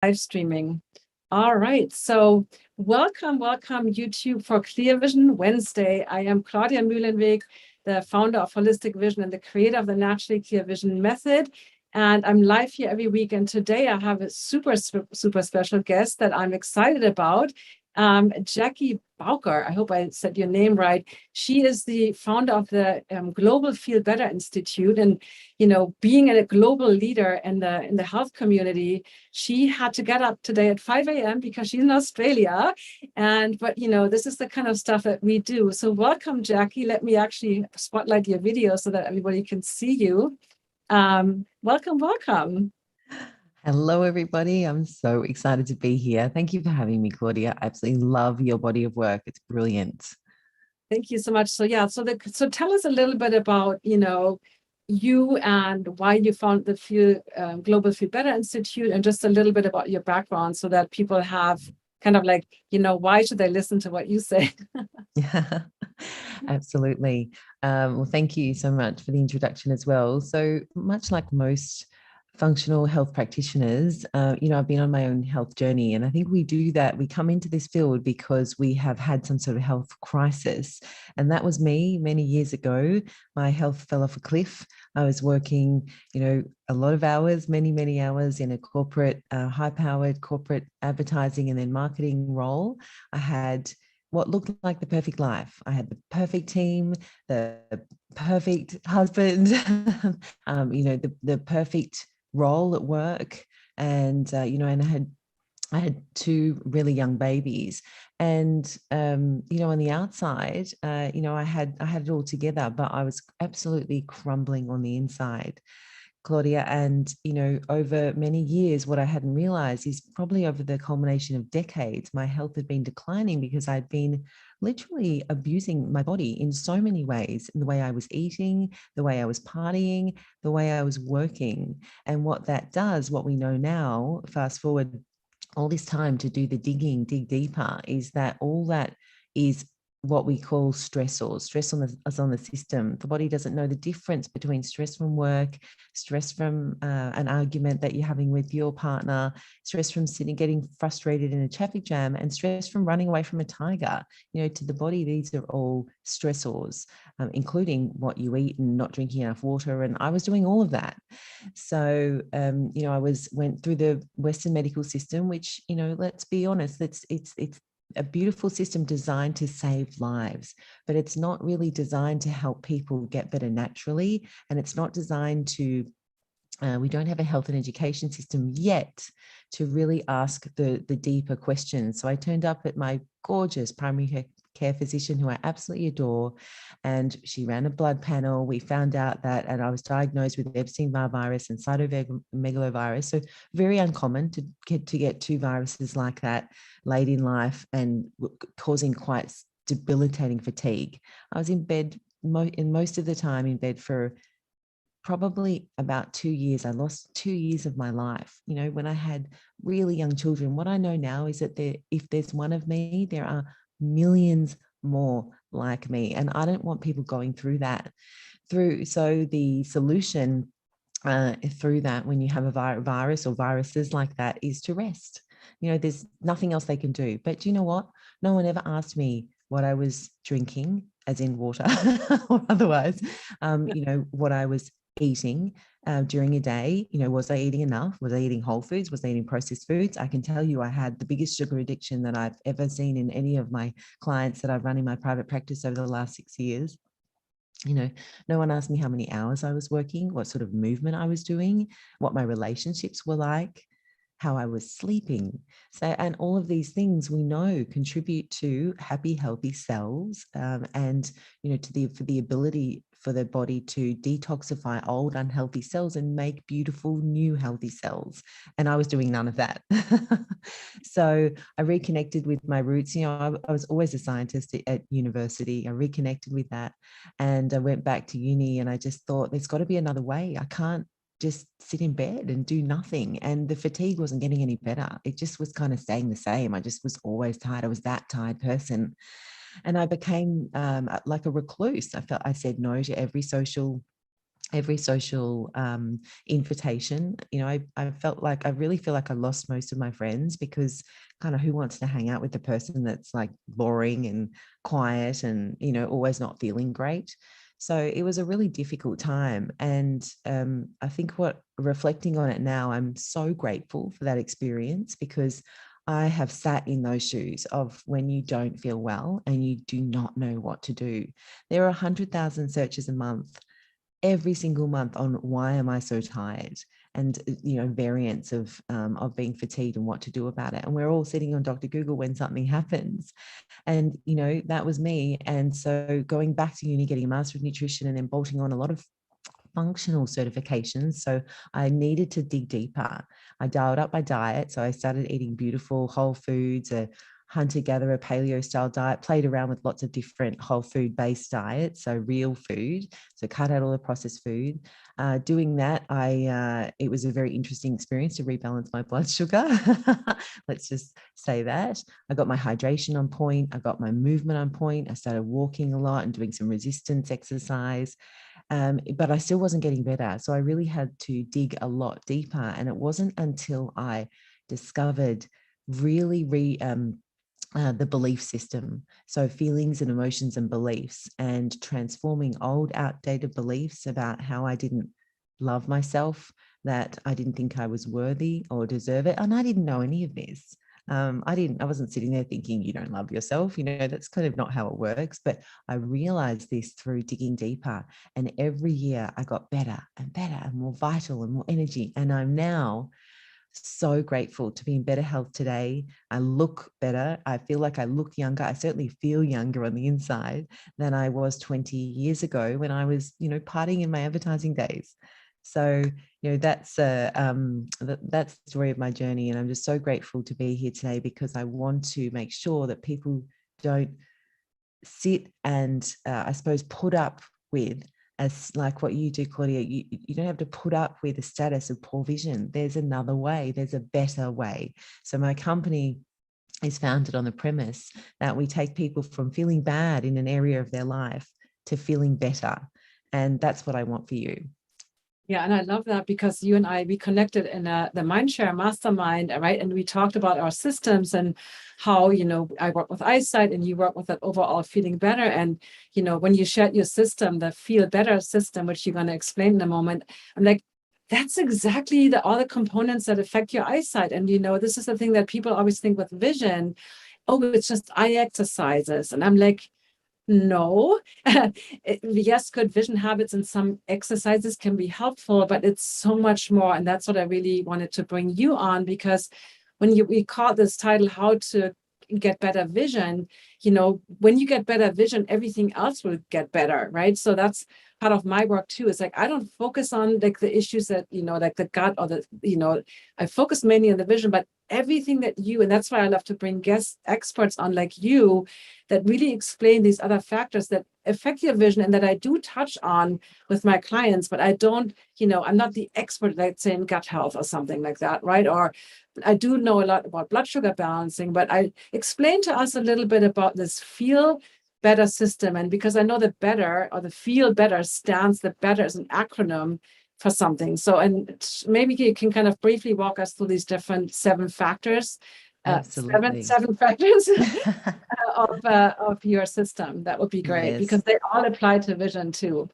Live streaming. All right. So welcome YouTube for Clear Vision Wednesday. I am Claudia Mühlenweg, the founder of Holistic Vision and the creator of the Naturally Clear Vision method. And I'm live here every week. And today I have a super special guest that I'm excited about. Jackie Bowker, I hope I said your name right. She is the founder of the Global Feel Better Institute. And, being a global leader in the health community, she had to get up today at 5 a.m. because she's in Australia. But this is the kind of stuff that we do. So welcome, Jackie. Let me actually spotlight your video so that everybody can see you. Welcome. Hello, everybody. I'm so excited to be here. Thank you for having me, Claudia. I absolutely love your body of work. It's brilliant. Thank you so much. So tell us a little bit about, you and why you found the Global Feel Better Institute, and just a little bit about your background so that people have kind of like, why should they listen to what you say? Yeah, absolutely. Well, thank you so much for the introduction as well. So much like most functional health practitioners, I've been on my own health journey, and I think we do that. We come into this field because we have had some sort of health crisis, and that was me many years ago. My health fell off a cliff. I was working, a lot of hours, many hours in a corporate, high-powered corporate advertising and then marketing role. I had what looked like the perfect life. I had the perfect team, the perfect husband, the perfect role at work, and and I had two really young babies, and on the outside, I had it all together, but I was absolutely crumbling on the inside, Claudia. And over many years, what I hadn't realized is probably over the culmination of decades, my health had been declining because I'd been literally abusing my body in so many ways, in the way I was eating, the way I was partying, the way I was working. And what that does, what we know now, fast forward all this time to do the dig deeper, is that all that is what we call stressors. Stress on the system. The body doesn't know the difference between stress from work, stress from an argument that you're having with your partner, stress from getting frustrated in a traffic jam, and stress from running away from a tiger. To the body, these are all stressors, including what you eat and not drinking enough water. And I was doing all of that. So, I went through the Western medical system, which, let's be honest, it's a beautiful system designed to save lives, but it's not really designed to help people get better naturally. And it's not designed to, we don't have a health and education system yet to really ask the deeper questions. So I turned up at my gorgeous primary care physician, who I absolutely adore, and she ran a blood panel. We found out that, and I was diagnosed with Epstein-Barr virus and cytomegalovirus. So very uncommon to get two viruses like that late in life, and causing quite debilitating fatigue. I was in bed most of the time in bed for probably about 2 years. I lost 2 years of my life. When I had really young children, what I know now is that if there's one of me, there are millions more like me. And I don't want people going through that. So the solution through that, when you have a virus or viruses like that, is to rest. There's nothing else they can do. But you know what? No one ever asked me what I was drinking, as in water or otherwise, what I was eating during a day. Was I eating enough? Was I eating whole foods? Was I eating processed foods? I can tell you I had the biggest sugar addiction that I've ever seen in any of my clients that I've run in my private practice over the last 6 years. No one asked me how many hours I was working, what sort of movement I was doing, what my relationships were like, how I was sleeping. So, and all of these things we know contribute to happy, healthy cells, and for the ability for the body to detoxify old unhealthy cells and make beautiful new healthy cells. And I was doing none of that. So I reconnected with my roots. I was always a scientist at university. I reconnected with that, and I went back to uni, and I just thought, there's got to be another way. I can't just sit in bed and do nothing. And the fatigue wasn't getting any better. It just was kind of staying the same. I just was always tired. I was that tired person. And I became like a recluse. I said no to every social every social invitation. You know, I really feel like I lost most of my friends, because kind of who wants to hang out with the person that's like boring and quiet and, you know, always not feeling great. So it was a really difficult time. And I think reflecting on it now, I'm so grateful for that experience, because I have sat in those shoes of when you don't feel well and you do not know what to do. There are 100,000 searches a month, every single month, on why am I so tired, and you know, variants of being fatigued and what to do about it. And we're all sitting on Dr. Google when something happens. And you know, that was me. And so going back to uni, getting a Master of Nutrition, and then bolting on a lot of functional certifications. So I needed to dig deeper. I dialed up my diet. So I started eating beautiful whole foods, a hunter-gatherer paleo style diet, played around with lots of different whole food based diets, so real food, so cut out all the processed food. Doing that, it was a very interesting experience to rebalance my blood sugar. Let's just say that. I got my hydration on point. I got my movement on point. I started walking a lot and doing some resistance exercise. But I still wasn't getting better. So I really had to dig a lot deeper. And it wasn't until I discovered really the belief system. So feelings and emotions and beliefs, and transforming old outdated beliefs about how I didn't love myself, that I didn't think I was worthy or deserve it. And I didn't know any of this. I wasn't sitting there thinking you don't love yourself. You know, that's kind of not how it works. But I realized this through digging deeper. And every year I got better and better and more vital and more energy. And I'm now so grateful to be in better health today. I look better. I feel like I look younger. I certainly feel younger on the inside than I was 20 years ago when I was, you know, partying in my advertising days. So, you know, that's the story of my journey. And I'm just so grateful to be here today, because I want to make sure that people don't sit and I suppose put up with, as like what you do, Claudia, you don't have to put up with the status of poor vision. There's another way. There's a better way. So my company is founded on the premise that we take people from feeling bad in an area of their life to feeling better. And that's what I want for you. Yeah, and I love that, because you and we connected in the Mindshare Mastermind, right? And we talked about our systems and how, you know, I work with eyesight and you work with that overall feeling better. And, you know, when you shared your system, the feel better system, which you're going to explain in a moment, I'm like, that's exactly all the components that affect your eyesight. And, you know, this is the thing that people always think with vision, oh, it's just eye exercises. And I'm like, no. Yes, good vision habits and some exercises can be helpful, but it's so much more. And that's what I really wanted to bring you on, because when we call this title, How to Get Better Vision, you know, when you get better vision, everything else will get better, right? So that's part of my work too. Is like, I don't focus on like the issues that, you know, like the gut or the, you know, I focus mainly on the vision, but everything that and that's why I love to bring guest experts on like you, that really explain these other factors that affect your vision and that I do touch on with my clients, but I don't, you know, I'm not the expert, let's say in gut health or something like that, right? Or I do know a lot about blood sugar balancing, but I explain to us a little bit about this feel better system. And because I know the better, or the feel better stands, the better is an acronym for something. So, and maybe you can kind of briefly walk us through these different 7 factors. Absolutely. Seven factors of your system. That would be great, Yes. because they all apply to vision too.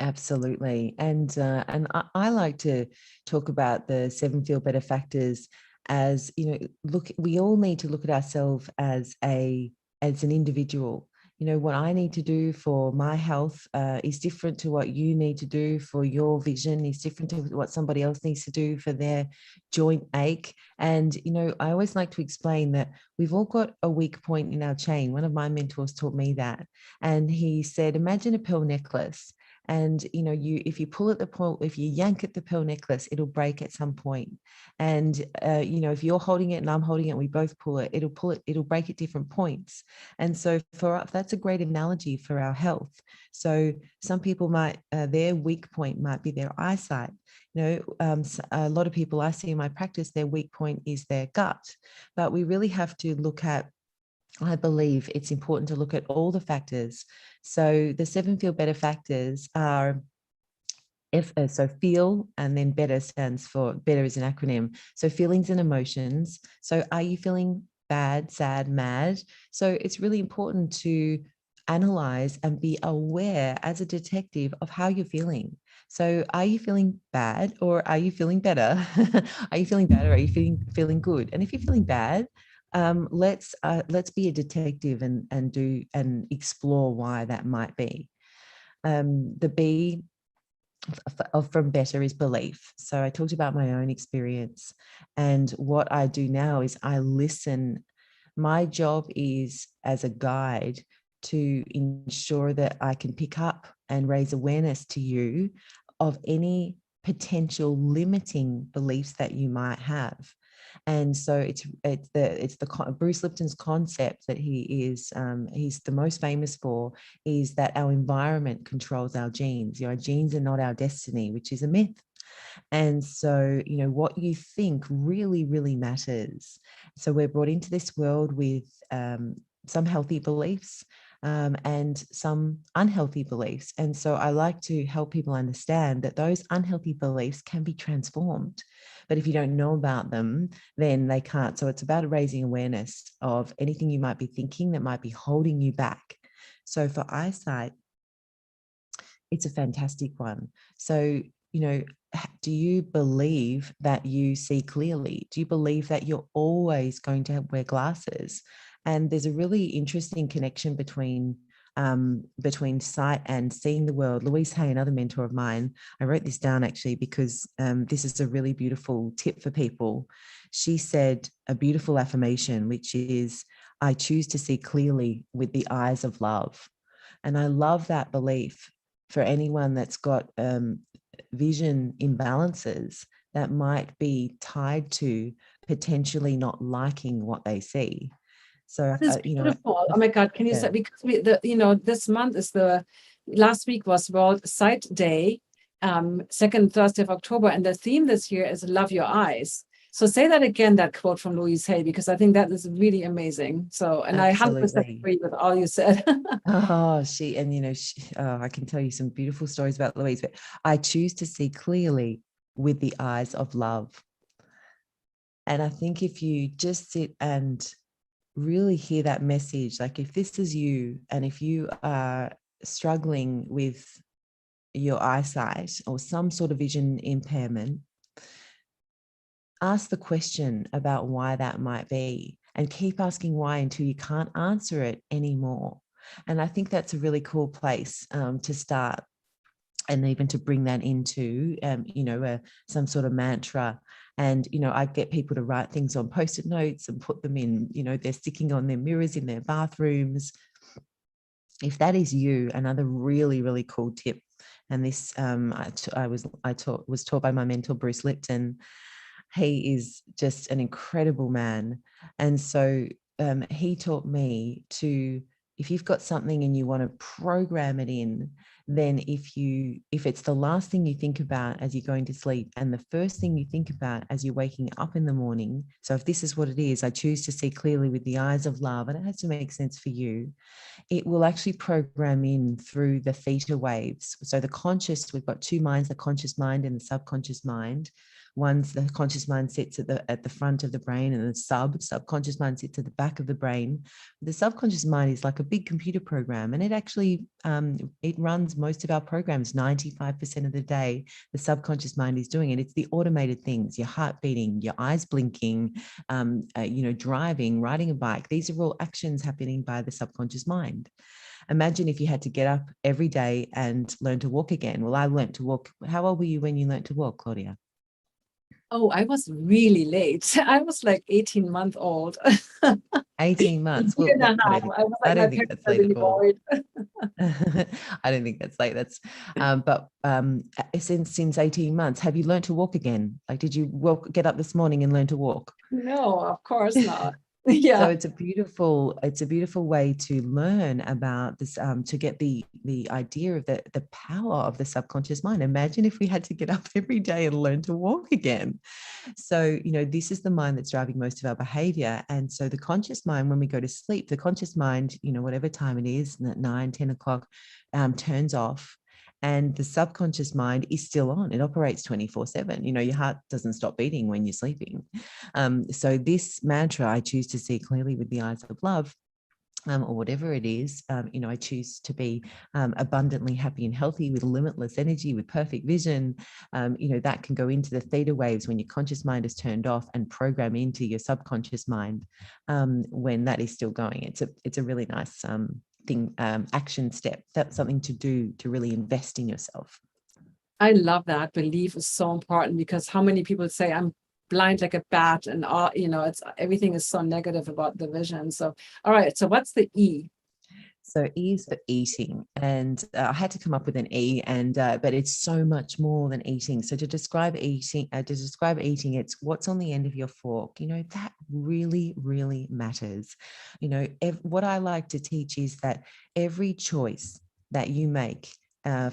Absolutely. And I like to talk about the 7 feel better factors as, you know, look, we all need to look at ourselves as an individual. You know, what I need to do for my health is different to what you need to do for your vision, is different to what somebody else needs to do for their joint ache. And, you know, I always like to explain that we've all got a weak point in our chain. One of my mentors taught me that. And he said, imagine a pearl necklace. And, you know, if you pull at the pearl, if you yank at the pearl necklace, it'll break at some point. And, you know, if you're holding it and I'm holding it, we both pull it, it'll break at different points. And so for us, that's a great analogy for our health. So some people might, their weak point might be their eyesight. You know, a lot of people I see in my practice, their weak point is their gut. But we really have to look at, I believe it's important to look at all the factors. So the 7 feel better factors are So feel, and then better stands for, better is an acronym. So feelings and emotions. So are you feeling bad, sad, mad? So it's really important to analyze and be aware as a detective of how you're feeling. So are you feeling bad, or are you feeling better? Are you feeling bad, or are you feeling good? And if you're feeling bad, let's be a detective and explore why that might be. The B from better is belief. So I talked about my own experience, and what I do now is I listen. My job is as a guide to ensure that I can pick up and raise awareness to you of any potential limiting beliefs that you might have. And so it's Bruce Lipton's concept that he's the most famous for, is that our environment controls our genes. Our genes are not our destiny, which is a myth. And so, what you think really, really matters. So we're brought into this world with some healthy beliefs and some unhealthy beliefs. And so I like to help people understand that those unhealthy beliefs can be transformed. But if you don't know about them, then they can't. So it's about raising awareness of anything you might be thinking that might be holding you back. So for eyesight, it's a fantastic one. So, do you believe that you see clearly? Do you believe that you're always going to wear glasses? And there's a really interesting connection between sight and seeing the world. Louise Hay, another mentor of mine, I wrote this down actually because this is a really beautiful tip for people. She said a beautiful affirmation, which is, I choose to see clearly with the eyes of love. And I love that belief for anyone that's got vision imbalances that might be tied to potentially not liking what they see. So, This is beautiful. Oh my God, can you say, because this month is last week was World Sight Day, second Thursday of October, and the theme this year is Love Your Eyes. So say that again, that quote from Louise Hay, because I think that is really amazing. So, and Absolutely. I 100% agree with all you said. I can tell you some beautiful stories about Louise, but I choose to see clearly with the eyes of love. And I think if you just sit and really hear that message, like if this is you, and if you are struggling with your eyesight or some sort of vision impairment, ask the question about why that might be, and keep asking why until you can't answer it anymore. And I think that's a really cool place to start, and even to bring that into, some sort of mantra. And, I get people to write things on Post-it notes and put them in, they're sticking on their mirrors in their bathrooms. If that is you, another really, really cool tip. And this, was taught by my mentor, Bruce Lipton. He is just an incredible man. And so he taught me to, if you've got something and you want to program it in, then if it's the last thing you think about as you're going to sleep and the first thing you think about as you're waking up in the morning, so if this is what it is, I choose to see clearly with the eyes of love, and it has to make sense for you, it will actually program in through the theta waves. So we've got two minds, the conscious mind and the subconscious mind. The conscious mind sits at the front of the brain, and the subconscious mind sits at the back of the brain. The subconscious mind is like a big computer program, and it actually it runs most of our programs 95% of the day. The subconscious mind is doing it. It's the automated things: your heart beating, your eyes blinking, driving, riding a bike. These are all actions happening by the subconscious mind. Imagine if you had to get up every day and learn to walk again. Well, I learned to walk. How old were you when you learned to walk, Claudia? Oh, I was really late. I was like 18-month old. 18 months. Year and a I half. don't think, I was I like, my don't think parents that's were late really at all. worried. I don't think that's late. That's but since 18 months, have you learned to walk again? Like, did you get up this morning and learn to walk? No, of course not. So Yeah. it's a beautiful way to learn about this, to get the idea of the power of the subconscious mind. Imagine if we had to get up every day and learn to walk again. So, this is the mind that's driving most of our behavior. And so the conscious mind, when we go to sleep, the conscious mind, whatever time it is, at 9, 10 o'clock, turns off. and the subconscious mind is still on. It operates 24/7. You know, your heart doesn't stop beating when you're sleeping. So this mantra, I choose to see clearly with the eyes of love, or whatever it is, you know, I choose to be abundantly happy and healthy with limitless energy, with perfect vision. You know, that can go into the theta waves when your conscious mind is turned off and program into your subconscious mind when that is still going. It's a really nice thing, action step. That's something to do to really invest in yourself. I love that. Belief is so important, because how many people say I'm blind like a bat, and all, you know, it's everything is so negative about the vision. So, all right. So what's the E? So E is for eating, and I had to come up with an E, and but it's so much more than eating. So to describe eating, it's what's on the end of your fork. You know, that really, really matters. You know, what I like to teach is that every choice that you make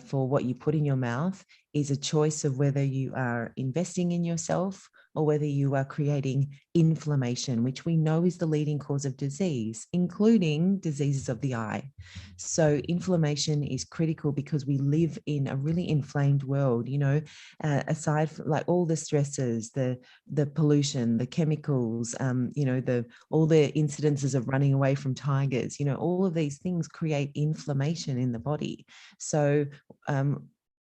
for what you put in your mouth is a choice of whether you are investing in yourself or whether you are creating inflammation, which we know is the leading cause of disease, including diseases of the eye. So inflammation is critical because we live in a really inflamed world, you know, aside from like all the stresses, the pollution, the chemicals, you know, all the incidences of running away from tigers, you know, all of these things create inflammation in the body. So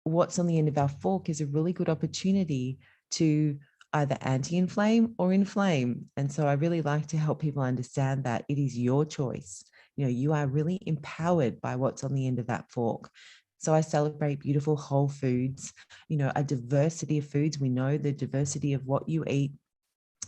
what's on the end of our fork is a really good opportunity to either anti-inflame or inflame. And so I really like to help people understand that it is your choice. You know, you are really empowered by what's on the end of that fork. So I celebrate beautiful whole foods, you know, a diversity of foods. We know the diversity of what you eat,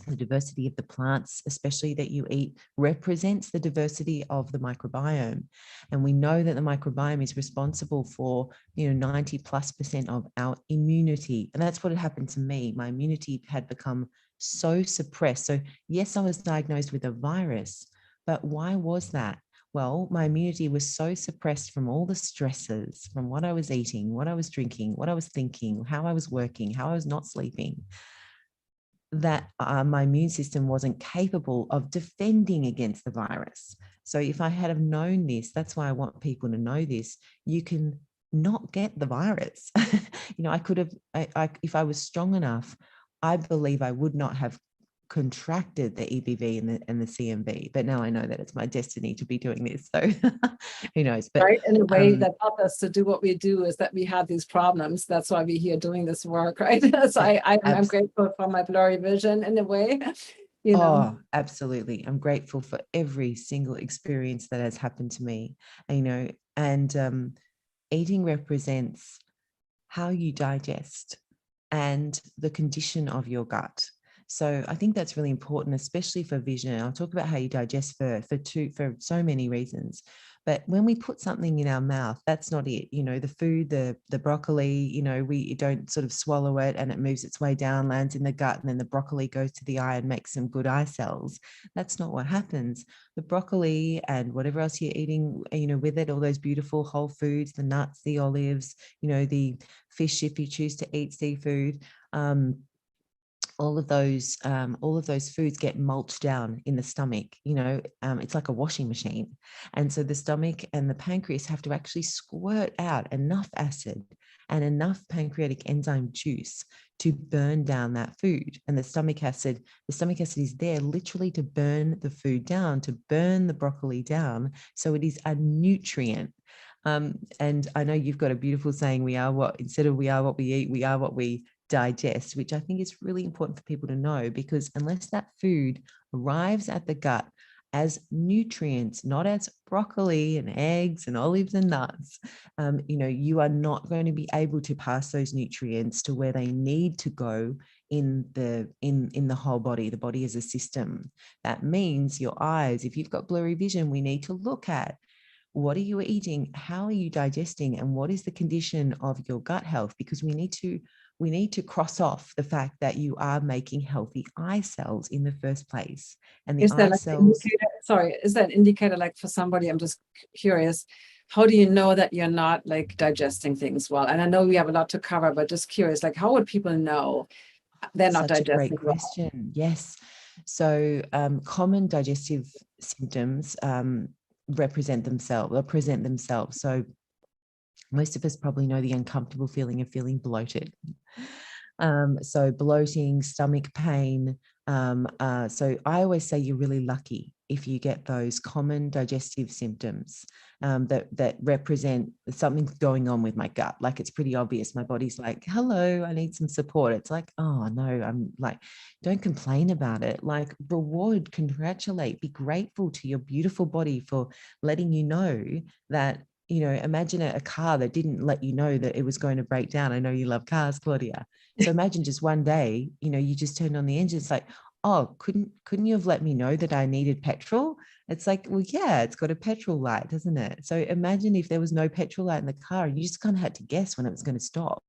the diversity of the plants, especially that you eat, represents the diversity of the microbiome. And we know that the microbiome is responsible for, you know, 90+% of our immunity. And that's what had happened to me. My immunity had become so suppressed. So yes, I was diagnosed with a virus, but why was that? Well, my immunity was so suppressed from all the stresses, from what I was eating, what I was drinking, what I was thinking, how I was working, how I was not sleeping, that my immune system wasn't capable of defending against the virus. So if I had have known this, that's why I want people to know this, you can not get the virus. You know, I could have, if I was strong enough, I believe I would not have contracted the EBV and the CMV, but now I know that it's my destiny to be doing this. So who knows? But Right. And the way that helped us to do what we do is that we had these problems. That's why we're here doing this work, right? So I'm grateful for my blurry vision in a way, you know. Oh, absolutely. I'm grateful for every single experience that has happened to me, you know, and eating represents how you digest and the condition of your gut. So I think that's really important, especially for vision. I'll talk about how you digest for so many reasons. But when we put something in our mouth, that's not it. You know, the food, the broccoli, you know, we don't sort of swallow it and it moves its way down, lands in the gut, and then the broccoli goes to the eye and makes some good eye cells. That's not what happens. The broccoli and whatever else you're eating, you know, with it, all those beautiful whole foods, the nuts, the olives, you know, the fish if you choose to eat seafood, all of those foods get mulched down in the stomach. You know, it's like a washing machine, and so the stomach and the pancreas have to actually squirt out enough acid and enough pancreatic enzyme juice to burn down that food. And the stomach acid is there literally to burn the food down, to burn the broccoli down, so it is a nutrient. And I know you've got a beautiful saying, we are what we eat, we are what we digest, which I think is really important for people to know, because unless that food arrives at the gut as nutrients, not as broccoli and eggs and olives and nuts, you know, you are not going to be able to pass those nutrients to where they need to go in the whole body. The body is a system. That means your eyes, if you've got blurry vision, we need to look at what are you eating, how are you digesting, and what is the condition of your gut health, because we need to cross off the fact that you are making healthy eye cells in the first place. And the Is there eye like cells, is that an indicator, like for somebody, I'm just curious, how do you know that you're not like digesting things well? And I know we have a lot to cover, but just curious, like how would people know they're not such a great digesting well? question. Yes. So common digestive symptoms present themselves. So Most of us probably know the uncomfortable feeling of feeling bloated. So bloating, stomach pain. So I always say you're really lucky if you get those common digestive symptoms that represent something's going on with my gut. Like, it's pretty obvious. My body's like, hello, I need some support. It's like, oh no, I'm like, don't complain about it. Like, reward, congratulate, be grateful to your beautiful body for letting you know that, you know, imagine a car that didn't let you know that it was going to break down. I know you love cars, Claudia. So imagine just one day, you know, you just turned on the engine. It's like, oh, couldn't you have let me know that I needed petrol? It's like, well, yeah, it's got a petrol light, doesn't it? So imagine if there was no petrol light in the car and you just kind of had to guess when it was going to stop.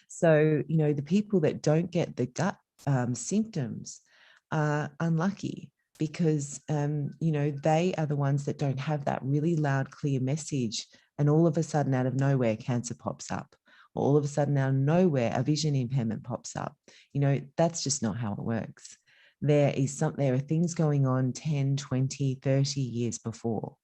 So, you know, the people that don't get the gut symptoms are unlucky, because, you know, they are the ones that don't have that really loud, clear message. And all of a sudden, out of nowhere, cancer pops up. All of a sudden, out of nowhere, a vision impairment pops up. You know, that's just not how it works. There are things going on 10, 20, 30 years before.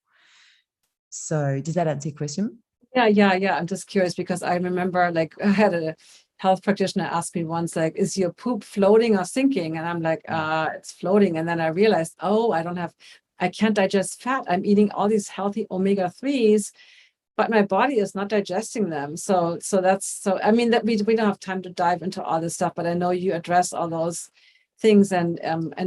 So does that answer your question? Yeah. I'm just curious because I remember, like, I had a health practitioner ask me once, like, is your poop floating or sinking? And I'm like, it's floating. And then I realized, oh, I can't digest fat. I'm eating all these healthy omega-3s, but my body is not digesting them. So I mean, that we don't have time to dive into all this stuff, but I know you address all those things. And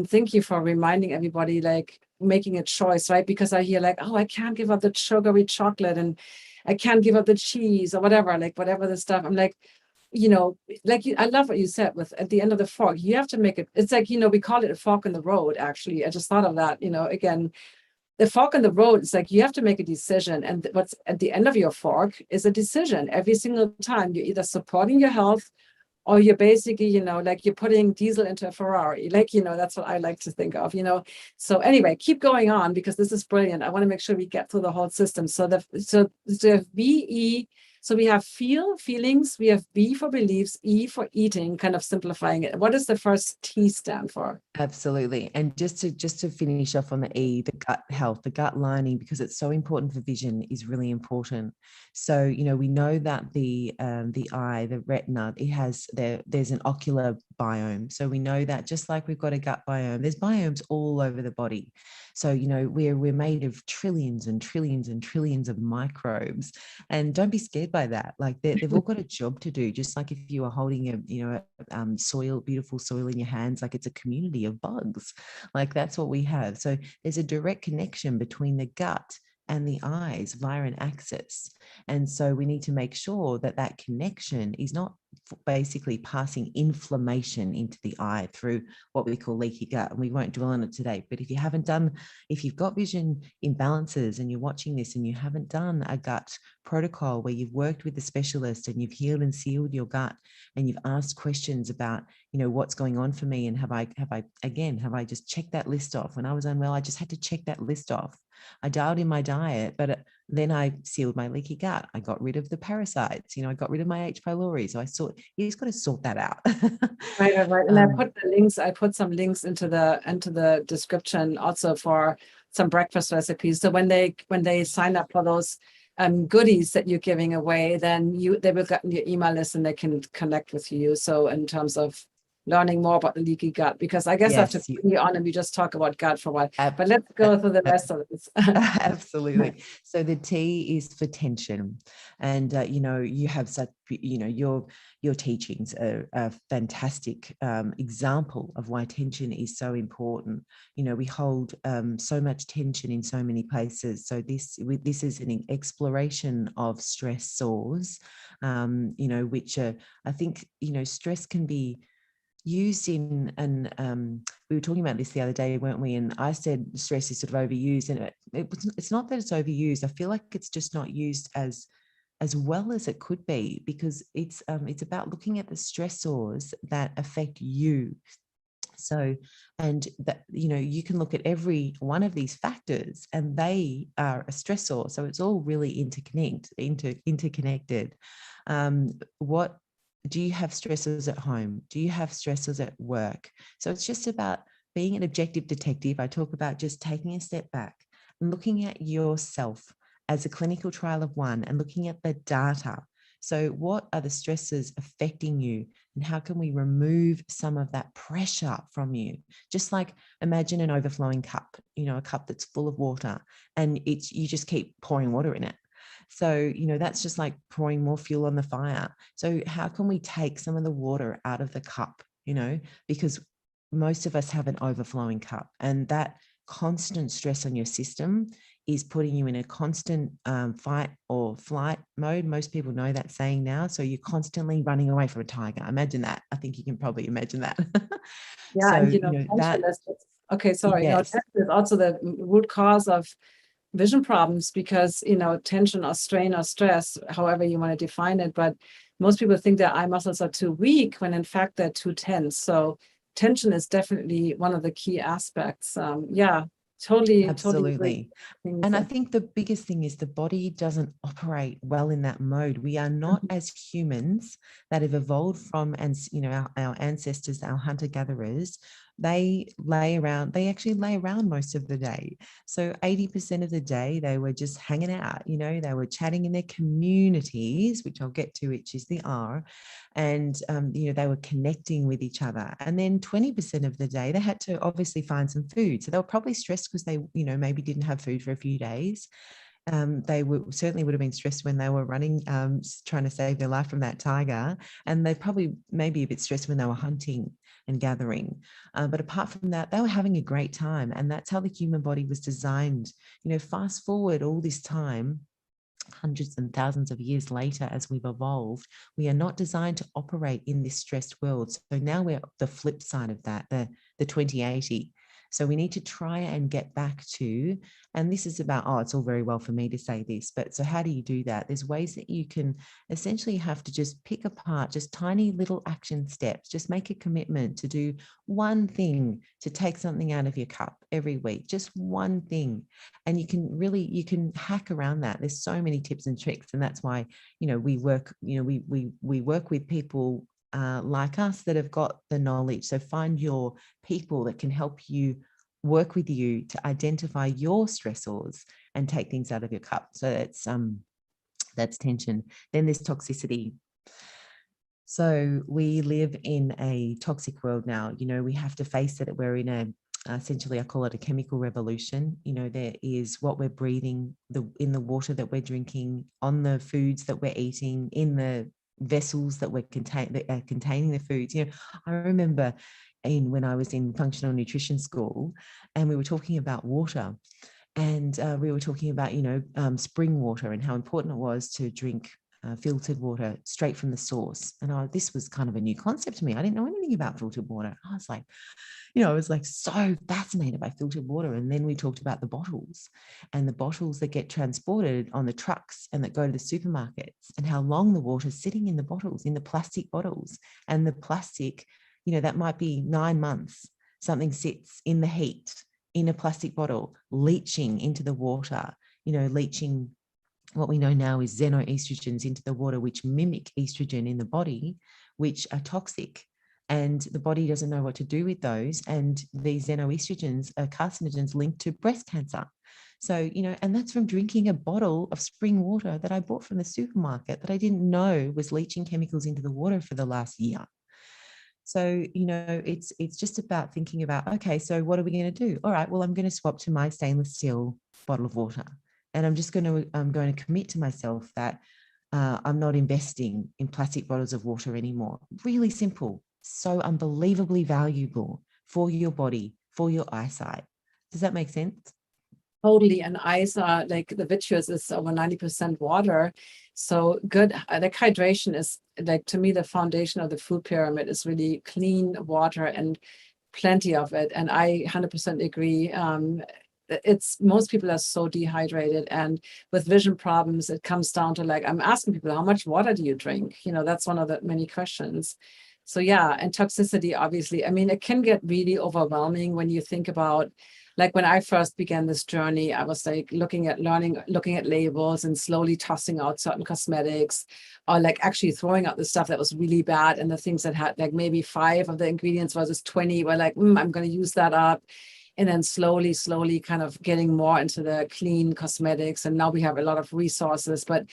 thank you for reminding everybody, like, making a choice, right? Because I hear like, oh, I can't give up the sugary chocolate, and I can't give up the cheese, or whatever, like whatever the stuff. I'm like, you know, like, I love what you said with at the end of the fork, you have to make it. It's like, you know, we call it a fork in the road. Actually, I just thought of that, you know, again, the fork in the road is like, you have to make a decision, and what's at the end of your fork is a decision. Every single time you're either supporting your health, or you're basically, you know, like, you're putting diesel into a Ferrari. Like, you know, that's what I like to think of, you know. So anyway, keep going on, because this is brilliant. I want to make sure we get through the whole system. So VE, so we have feelings, we have B for beliefs, E for eating, kind of simplifying it. What does the first T stand for? Absolutely. And just to finish off on the E, the gut health, the gut lining, because it's so important for vision, is really important. So, you know, we know that the eye, the retina, there's an ocular biome. So we know that just like we've got a gut biome, there's biomes all over the body. So, you know, we're made of trillions and trillions and trillions of microbes. And don't be scared by that. Like, they've all got a job to do. Just like if you are holding a, you know, soil, beautiful soil in your hands, like, it's a community of bugs. Like, that's what we have. So there's a direct connection between the gut and the eyes via an axis. And so we need to make sure that that connection is not basically passing inflammation into the eye through what we call leaky gut. And we won't dwell on it today. But if you've got vision imbalances and you're watching this and you haven't done a gut protocol where you've worked with the specialist and you've healed and sealed your gut, and you've asked questions about, you know, what's going on for me, and have I just checked that list off? When I was unwell, I just had to check that list off. I dialed in my diet, but then I sealed my leaky gut. I got rid of the parasites. You know, I got rid of my H. pylori. So you just got to sort that out. Right. And I put some links into the description also for some breakfast recipes. So when they sign up for those goodies that you're giving away, then they will get in your email list and they can connect with you. So in terms of learning more about the leaky gut, because I guess I have to bring you on and we just talk about gut for a while. But let's go through the rest of this. Absolutely. So the T is for tension. And, you know, you have such, you know, your teachings are a fantastic example of why tension is so important. You know, we hold so much tension in so many places. So this is an exploration of stress sores, you know, which I think, you know, stress can be used in, and we were talking about this the other day, weren't we? And I said stress is sort of overused, and it's not that it's overused. I feel like it's just not used as well as it could be, because it's about looking at the stressors that affect you. So, and that, you know, you can look at every one of these factors and they are a stressor. So it's all really interconnected. What do you have stressors at home? Do you have stressors at work? So it's just about being an objective detective. I talk about just taking a step back and looking at yourself as a clinical trial of one and looking at the data. So what are the stresses affecting you, and how can we remove some of that pressure from you? Just like imagine an overflowing cup, a cup that's full of water, and you just keep pouring water in it. So, that's just like pouring more fuel on the fire. So how can we take some of the water out of the cup, because most of us have an overflowing cup, and that constant stress on your system is putting you in a constant fight or flight mode. Most people know that saying now. So you're constantly running away from a tiger. Imagine that. I think you can probably imagine that. Yeah, So, and that. Okay, sorry. No, Yes. tension is also the root cause of vision problems because, tension or strain or stress, however you want to define it. But most people think their eye muscles are too weak when in fact they're too tense. So tension is definitely one of the key aspects. Yeah, totally agree. Absolutely. And I think the biggest thing is the body doesn't operate well in that mode. We are not as humans that have evolved from, and our ancestors, our hunter-gatherers, they actually lay around most of the day. So 80% of the day they were just hanging out, they were chatting in their communities, which I'll get to, which is the R, and they were connecting with each other. And then 20% of the day they had to obviously find some food. So they were probably stressed because they maybe didn't have food for a few days. They certainly would have been stressed when they were running, trying to save their life from that tiger. And they probably maybe a bit stressed when they were hunting and gathering. But apart from that, they were having a great time. And that's how the human body was designed. Fast forward all this time, hundreds and thousands of years later, as we've evolved, we are not designed to operate in this stressed world. So now we're the flip side of that, the 2080. So we need to try and get back to, and this is about, it's all very well for me to say this, but so how do you do that? There's ways that you can essentially have to just pick apart just tiny little action steps, just make a commitment to do one thing, to take something out of your cup every week, just one thing. And you can hack around that. There's so many tips and tricks. And that's why, we work, we work with people like us that have got the knowledge. So find your people that can help you, work with you to identify your stressors and take things out of your cup. So that's tension. Then there's toxicity. So we live in a toxic world now. We have to face it. We're in essentially I call it a chemical revolution. There is what we're breathing, in the water that we're drinking, on the foods that we're eating, in the vessels that are containing the foods. I remember when I was in functional nutrition school, and we were talking about water, and we were talking about spring water and how important it was to drink filtered water straight from the source. And this was kind of a new concept to me. I didn't know anything about filtered water. I was like, I was like so fascinated by filtered water. And then we talked about the bottles that get transported on the trucks and that go to the supermarkets, and how long the water's sitting in the bottles, in the plastic bottles. And the plastic, that might be 9 months. Something sits in the heat in a plastic bottle, leaching into the water, leaching what we know now is xenoestrogens into the water, which mimic estrogen in the body, which are toxic. And the body doesn't know what to do with those. And these xenoestrogens are carcinogens linked to breast cancer. So, and that's from drinking a bottle of spring water that I bought from the supermarket that I didn't know was leaching chemicals into the water for the last year. So, it's just about thinking about, okay, so what are we going to do? All right, well, I'm going to swap to my stainless steel bottle of water. And I'm going to commit to myself that I'm not investing in plastic bottles of water anymore. Really simple, so unbelievably valuable for your body, for your eyesight. Does that make sense? Totally. And eyes are like the vitreous is over 90% water. So good, like hydration is like, to me, the foundation of the food pyramid is really clean water and plenty of it. And I 100% agree. Most people are so dehydrated, and with vision problems, it comes down to like, I'm asking people, how much water do you drink? That's one of the many questions. So yeah, and toxicity, obviously, I mean, it can get really overwhelming when you think about, like when I first began this journey, I was like looking at labels and slowly tossing out certain cosmetics, or like actually throwing out the stuff that was really bad, and the things that had like maybe 5 of the ingredients versus 20 were like, I'm going to use that up. and then slowly kind of getting more into the clean cosmetics. And now we have a lot of resources. But,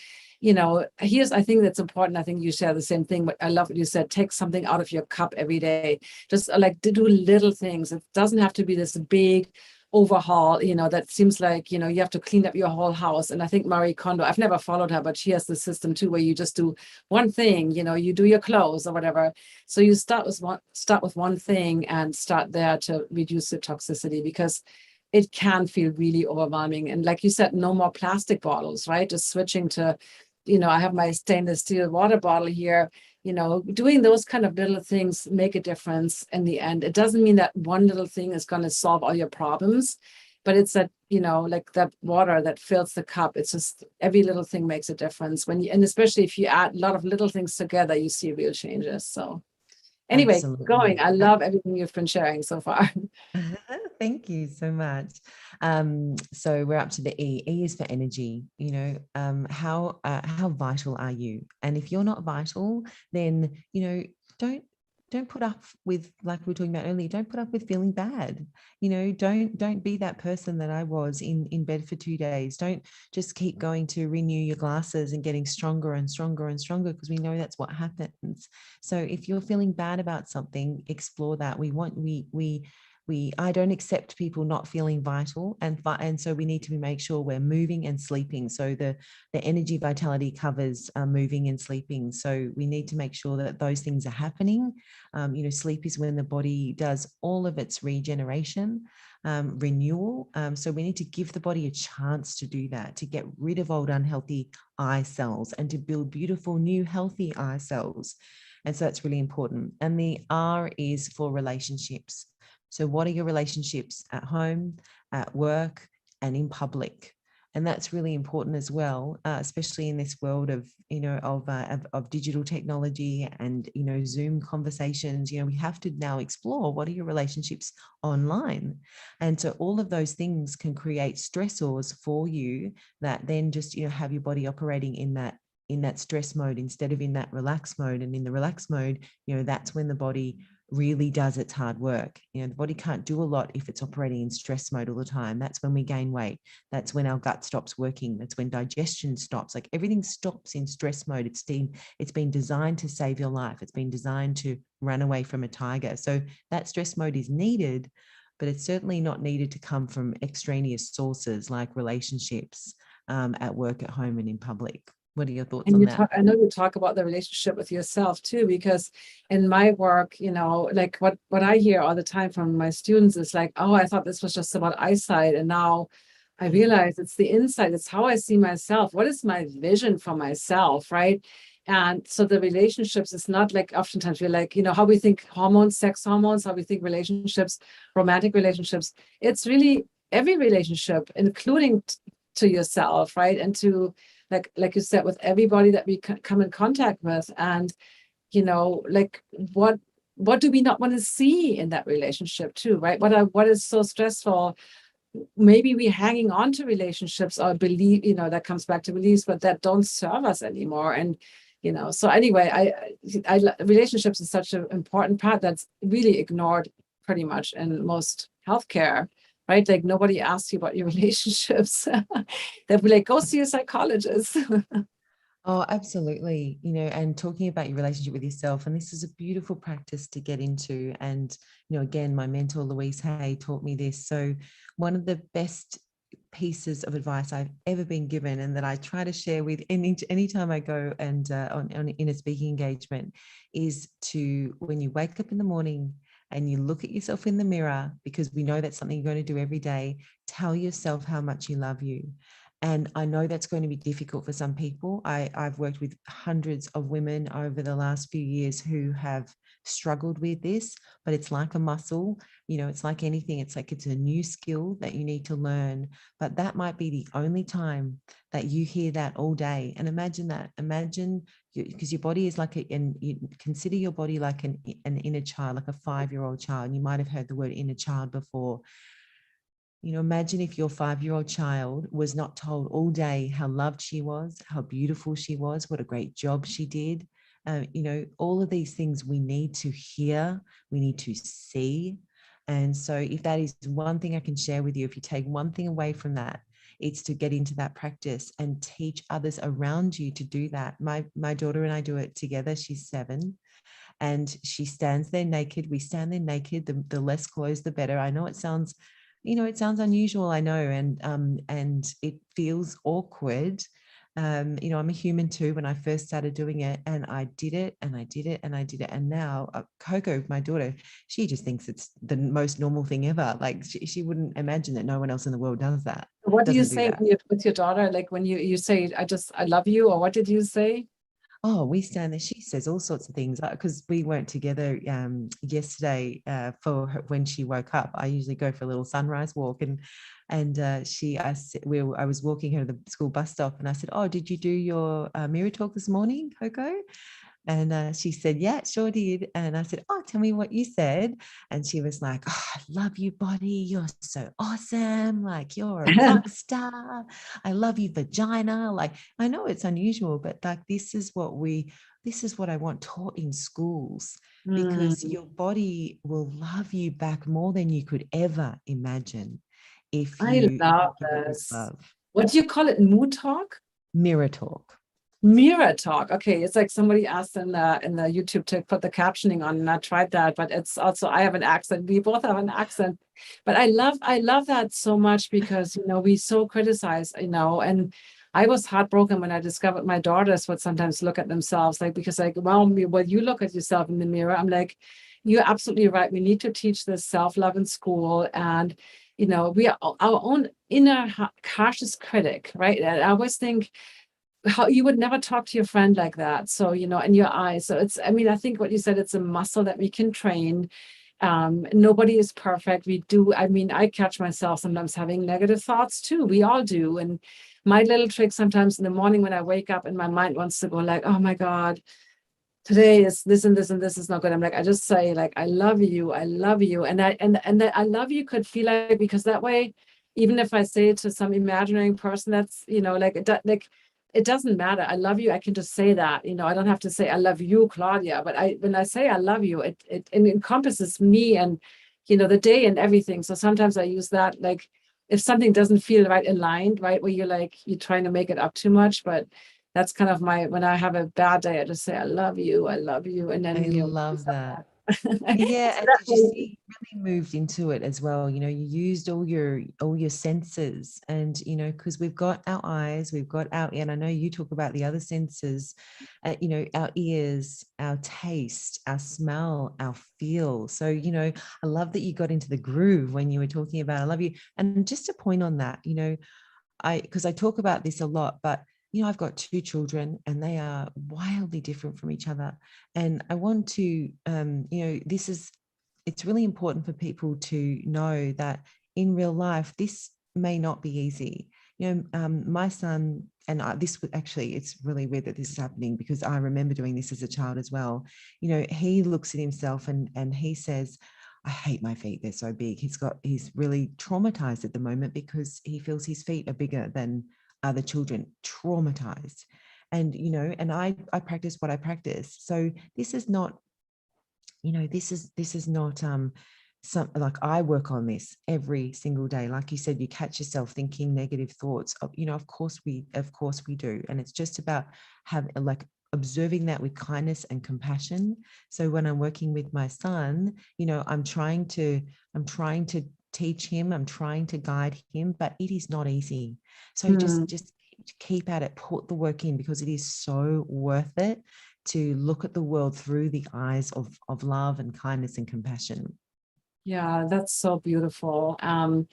I think that's important. I think you share the same thing, but I love what you said, take something out of your cup every day. Just like to do little things. It doesn't have to be this big overhaul, that seems like, you have to clean up your whole house. And I think Marie Kondo, I've never followed her, but she has the system too, where you just do one thing, you do your clothes or whatever. So you start with one thing and start there to reduce the toxicity, because it can feel really overwhelming. And like you said, no more plastic bottles, right? Just switching to, I have my stainless steel water bottle here. Doing those kind of little things make a difference in the end. It doesn't mean that one little thing is going to solve all your problems, but it's that, like that water that fills the cup. It's just every little thing makes a difference and especially if you add a lot of little things together, you see real changes. So anyway, Absolutely. I love everything you've been sharing so far. Thank you so much. So we're up to the E. E is for energy. How vital are you? And if you're not vital, then don't put up with, like we were talking about earlier, don't put up with feeling bad. Don't be that person that I was in bed for 2 days. Don't just keep going to renew your glasses and getting stronger and stronger and stronger, because we know that's what happens. So if you're feeling bad about something, explore that. I don't accept people not feeling vital, and so we need to make sure we're moving and sleeping. So the energy vitality covers moving and sleeping. So we need to make sure that those things are happening. Sleep is when the body does all of its regeneration, renewal. So we need to give the body a chance to do that, to get rid of old unhealthy eye cells and to build beautiful new healthy eye cells. And so that's really important. And the R is for relationships. So what are your relationships at home, at work, and in public? And that's really important as well, especially in this world of digital technology and Zoom conversations. We have to now explore, what are your relationships online? And so all of those things can create stressors for you that then just have your body operating in that stress mode instead of in that relaxed mode. And in the relaxed mode, that's when the body really does its hard work. The body can't do a lot if it's operating in stress mode all the time. That's when we gain weight. That's when our gut stops working. That's when digestion stops. Like everything stops in stress mode. It's been designed to save your life. It's been designed to run away from a tiger. So that stress mode is needed, but it's certainly not needed to come from extraneous sources like relationships at work, at home, and in public. What are your thoughts on that? I know you talk about the relationship with yourself too, because in my work, like what I hear all the time from my students is like, oh, I thought this was just about eyesight. And now I realize it's the inside. It's how I see myself. What is my vision for myself, right? And so the relationships is not like, oftentimes we're like, how we think hormones, sex hormones, how we think relationships, romantic relationships. It's really every relationship, including to yourself, right? And to, like you said, with everybody that we come in contact with. And like what do we not want to see in that relationship too, right? What is so stressful? Maybe we're hanging on to relationships or believe, that comes back to beliefs, but that don't serve us anymore. And so anyway, I relationships is such an important part that's really ignored pretty much in most healthcare, right? Like nobody asks you about your relationships. They'll be like, go see a psychologist. Oh, absolutely. And talking about your relationship with yourself, and this is a beautiful practice to get into. And, again, my mentor, Louise Hay, taught me this. So one of the best pieces of advice I've ever been given, and that I try to share with anytime I go and in a speaking engagement, is to, when you wake up in the morning and you look at yourself in the mirror, because we know that's something you're going to do every day, tell yourself how much you love you. And I know that's going to be difficult for some people. I've worked with hundreds of women over the last few years who have struggled with this, but it's like a muscle. It's like anything. It's a new skill that you need to learn, but that might be the only time that you hear that all day. And imagine that. Because your body is and you consider your body like an inner child, like a 5-year-old child. And you might have heard the word inner child before. Imagine if your 5-year-old child was not told all day how loved she was, how beautiful she was, what a great job she did. All of these things we need to hear, we need to see. And so if that is one thing I can share with you, if you take one thing away from that, it's to get into that practice and teach others around you to do that. My daughter and I do it together. She's 7, and she stands there naked. We stand there naked. The less clothes, the better. I know it sounds, it sounds unusual, I know, and it feels awkward. I'm a human too. When I first started doing it, and I did it and I did it and I did it. And now Coco, my daughter, she just thinks it's the most normal thing ever. Like she wouldn't imagine that no one else in the world does that. What do you Doesn't do say that. with your daughter? Like when you say, I love you, or what did you say? Oh, we stand there. She says all sorts of things because we weren't together yesterday for her, when she woke up. I usually go for a little sunrise walk, and I was walking her to the school bus stop, and I said, "Oh, did you do your mirror talk this morning, Coco?" And she said, "Yeah, sure did." And I said, "Oh, tell me what you said." And she was like, "Oh, I love you, body. You're so awesome. Like you're a rock star. I love you, vagina." Like, I know it's unusual, but like this is what I want taught in schools, because your body will love you back more than you could ever imagine if I you love give it this this. love. What do you call it? Mood talk? Mirror talk. Mirror talk. Okay, it's like somebody asked in the YouTube to put the captioning on, and I tried that, but it's also, I have an accent. We both have an accent, but I love that so much because we so criticize, and I was heartbroken when I discovered my daughters would sometimes look at themselves because well, you look at yourself in the mirror. I'm like, you're absolutely right. We need to teach this self-love in school, and we are our own inner harshest critic, right? And I always think how you would never talk to your friend like that. So, in your eyes. So I think what you said, it's a muscle that we can train. Nobody is perfect. I catch myself sometimes having negative thoughts too. We all do. And my little trick sometimes in the morning when I wake up and my mind wants to go like, oh my God, today is this and this and this is not good. I'm like, I just say like, I love you. I love you. And that I love you could feel like, because that way, even if I say it to some imaginary person, that's, it doesn't matter. I love you. I can just say that, I don't have to say, I love you, Claudia, but when I say I love you, it encompasses me and, the day and everything. So sometimes I use that, like if something doesn't feel right aligned, right, where you're trying to make it up too much, but that's kind of when I have a bad day, I just say, I love you. And I then, love that. Yeah, so and that did you way, see you really moved into it as well? You used all your senses, and because we've got our eyes, we've got and I know you talk about the other senses, our ears, our taste, our smell, our feel. So, I love that you got into the groove when you were talking about I love you. And just to point on that, because I talk about this a lot, but I've got 2 children and they are wildly different from each other. And I want to, it's really important for people to know that in real life, this may not be easy. My son, and this would actually, it's really weird that this is happening because I remember doing this as a child as well. He looks at himself and he says, I hate my feet. They're so big. He's really traumatized at the moment because he feels his feet are bigger than other children, traumatized. And I practice what I practice. So this is not, this is not something like I work on this every single day. Like you said, you catch yourself thinking negative thoughts. Of course we do. And it's just about observing that with kindness and compassion. So when I'm working with my son, I'm trying to teach him, I'm trying to guide him, but it is not easy. So just keep at it, put the work in, because it is so worth it to look at the world through the eyes of love and kindness and compassion. yeah, that's so beautiful. And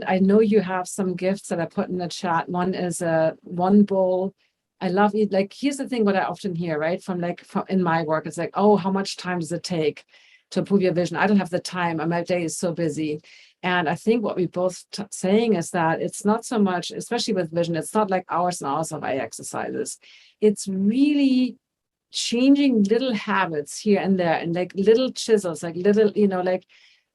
I know you have some gifts that I put in the chat. One is one bowl. I love it. Like, here's the thing, what I often hear, right? From in my work, it's like, oh, how much time does it take to improve your vision? I don't have the time and my day is so busy. And I think what we both saying is that it's not so much, especially with vision, it's not like hours and hours of eye exercises. It's really changing little habits here and there, and like little chisels, like little, like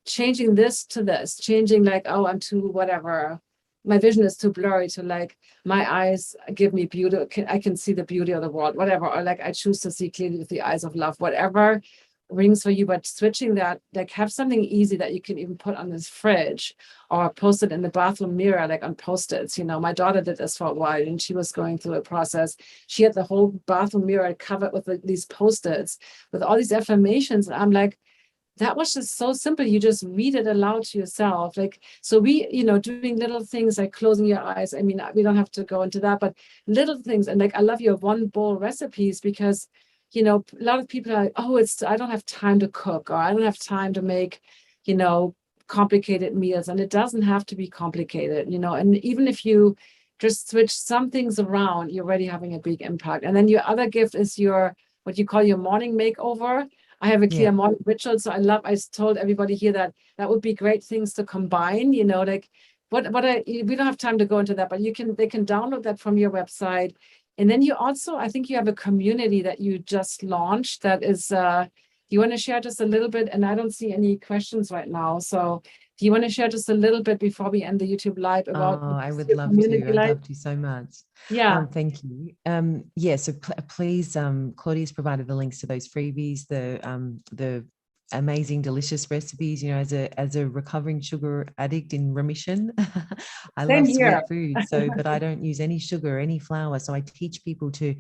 changing this to this, changing like, oh, I'm too whatever, my vision is too blurry, to like my eyes give me beauty, I can see the beauty of the world, whatever, or like I choose to see clearly with the eyes of love, whatever rings for you, but switching that, like have something easy that you can even put on this fridge or post it in the bathroom mirror, like on Post-its. My daughter did this for a while and she was going through a process. She had the whole bathroom mirror covered with these Post-its with all these affirmations. And I'm like, that was just so simple. You just read it aloud to yourself. Like, so we, doing little things like closing your eyes. I mean, we don't have to go into that, but little things. And like, I love your one bowl recipes because, a lot of people are like, oh, I don't have time to cook, or I don't have time to make, complicated meals. And it doesn't have to be complicated, and even if you just switch some things around, you're already having a big impact. And then your other gift is what you call your morning makeover. I have a clear morning ritual. So I told everybody here that would be great things to combine, like we don't have time to go into that, but they can download that from your website. And then you also, I think you have a community that you just launched that is, do you want to share just a little bit? And I don't see any questions right now. So do you want to share just a little bit before we end the YouTube live about I would love to. I'd love to so much. Yeah. Thank you. So please, Claudia's provided the links to those freebies, the amazing, delicious recipes. As a recovering sugar addict in remission, I love sweet food. But I don't use any sugar, any flour. So I teach people to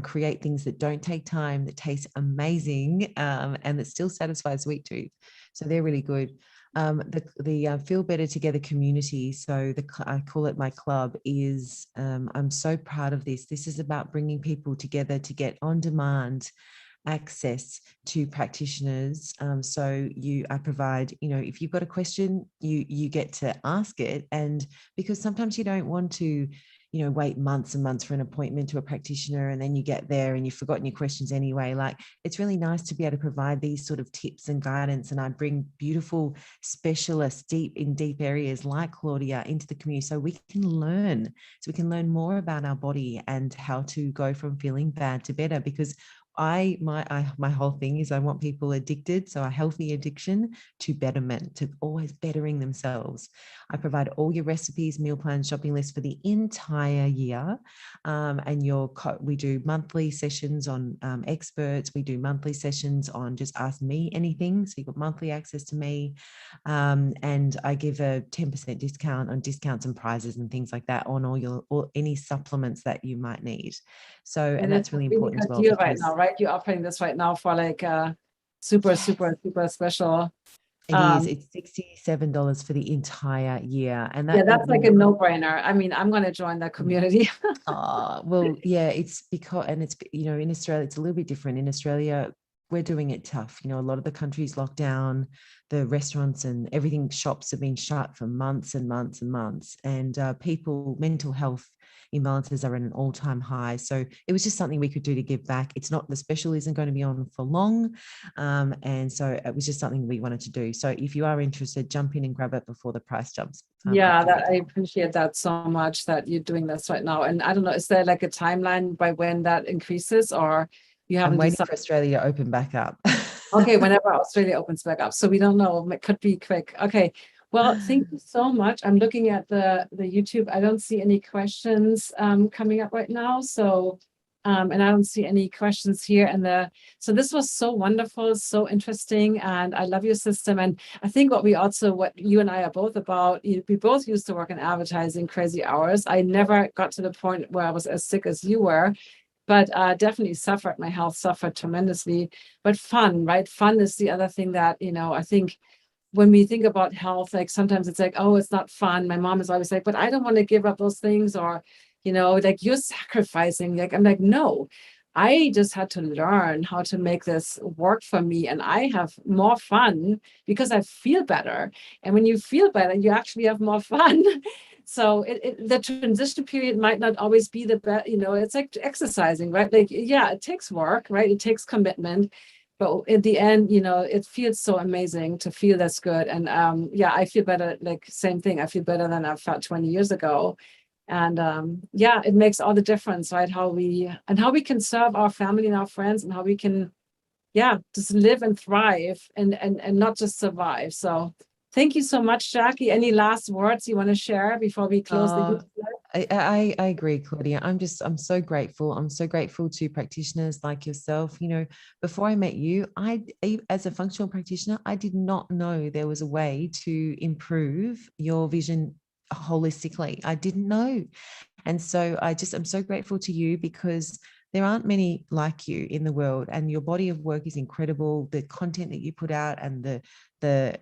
create things that don't take time, that taste amazing, and that still satisfy a sweet tooth. So they're really good. The Feel Better Together community, so I call it my club, is I'm so proud of this. This is about bringing people together to get on-demand access to practitioners. I provide, if you've got a question, you get to ask it. And because sometimes you don't want to wait months and months for an appointment to a practitioner, and then you get there and you've forgotten your questions anyway. Like, it's really nice to be able to provide these sort of tips and guidance. And I bring beautiful specialists in deep areas like Claudia into the community so we can learn more about our body and how to go from feeling bad to better. Because my whole thing is I want people addicted, so a healthy addiction, to betterment, to always bettering themselves. I provide all your recipes, meal plans, shopping lists for the entire year, and we do monthly sessions on experts. We do monthly sessions on just ask me anything, so you've got monthly access to me, and I give a 10% discount on discounts and prizes and things like that on any supplements that you might need. So, and that's really important as well. Deal right now, right? You're offering this right now for like a super special. It is. It's $67 for the entire year, and that's like a no-brainer. I mean, I'm going to join that community. Well, yeah, it's because, and it's in Australia, it's a little bit different. In Australia, we're doing it tough. A lot of the countries locked down, the restaurants and everything, shops have been shut for months and months and months, and mental health imbalances are at an all-time high. So it was just something we could do to give back. The special isn't going to be on for long. And so it was just something we wanted to do. So if you are interested, jump in and grab it before the price jumps. I appreciate that so much that you're doing this right now. And I don't know, is there like a timeline by when that increases, or you haven't? I'm waiting for Australia to open back up. Okay, whenever Australia opens back up. So we don't know, it could be quick. Okay. Well, thank you so much. I'm looking at the YouTube. I don't see any questions coming up right now. So, and I don't see any questions here. So this was so wonderful, so interesting. And I love your system. And I think what you and I are both about, we both used to work in advertising crazy hours. I never got to the point where I was as sick as you were, but definitely suffered. My health suffered tremendously. But fun, right? Fun is the other thing that, I think, when we think about health, like sometimes it's like, oh, it's not fun. My mom is always like, but I don't want to give up those things, or, like you're sacrificing. Like, I'm like, no, I just had to learn how to make this work for me. And I have more fun because I feel better. And when you feel better, you actually have more fun. So the transition period might not always be the best, it's like exercising, right? Like, yeah, it takes work, right? It takes commitment. But at the end, it feels so amazing to feel this good. And I feel better, like same thing. I feel better than I felt 20 years ago. And it makes all the difference, right? How we can serve our family and our friends, and how we can, just live and thrive and not just survive. So thank you so much, Jackie. Any last words you want to share before we close the I agree, Claudia. I'm so grateful. I'm so grateful to practitioners like yourself. You know, before I met you, as a functional practitioner, I did not know there was a way to improve your vision holistically. I didn't know. And so I'm so grateful to you because there aren't many like you in the world, and your body of work is incredible. The content that you put out and the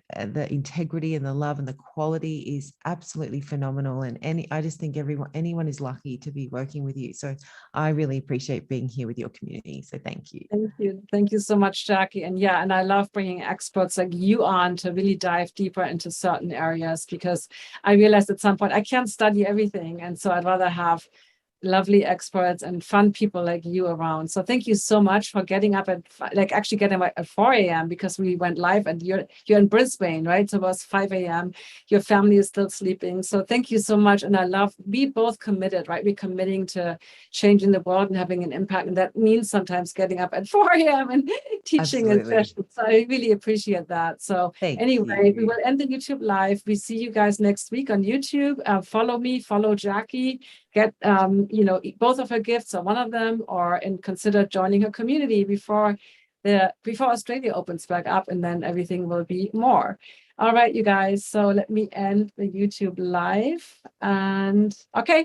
integrity and the love and the quality is absolutely phenomenal. And I just think anyone is lucky to be working with you. So I really appreciate being here with your community. So thank you. Thank you. Thank you so much, Jackie. And yeah, and I love bringing experts like you on to really dive deeper into certain areas, because I realized at some point I can't study everything. And so I'd rather have lovely experts and fun people like you around. So thank you so much for getting up at actually getting up at 4 a.m. because we went live, and you're in Brisbane, right? So it was 5 a.m. Your family is still sleeping. So thank you so much. And I love, we both committed, right? We're committing to changing the world and having an impact. And that means sometimes getting up at 4 a.m. and teaching in Absolutely. sessions. So I really appreciate that. So anyway, we will end the YouTube live. We see you guys next week on YouTube. Follow me, follow Jackie, get both of her gifts or one of them, and consider joining her community before Australia opens back up, and then everything will be more. All right, you guys. So let me end the YouTube live, and okay,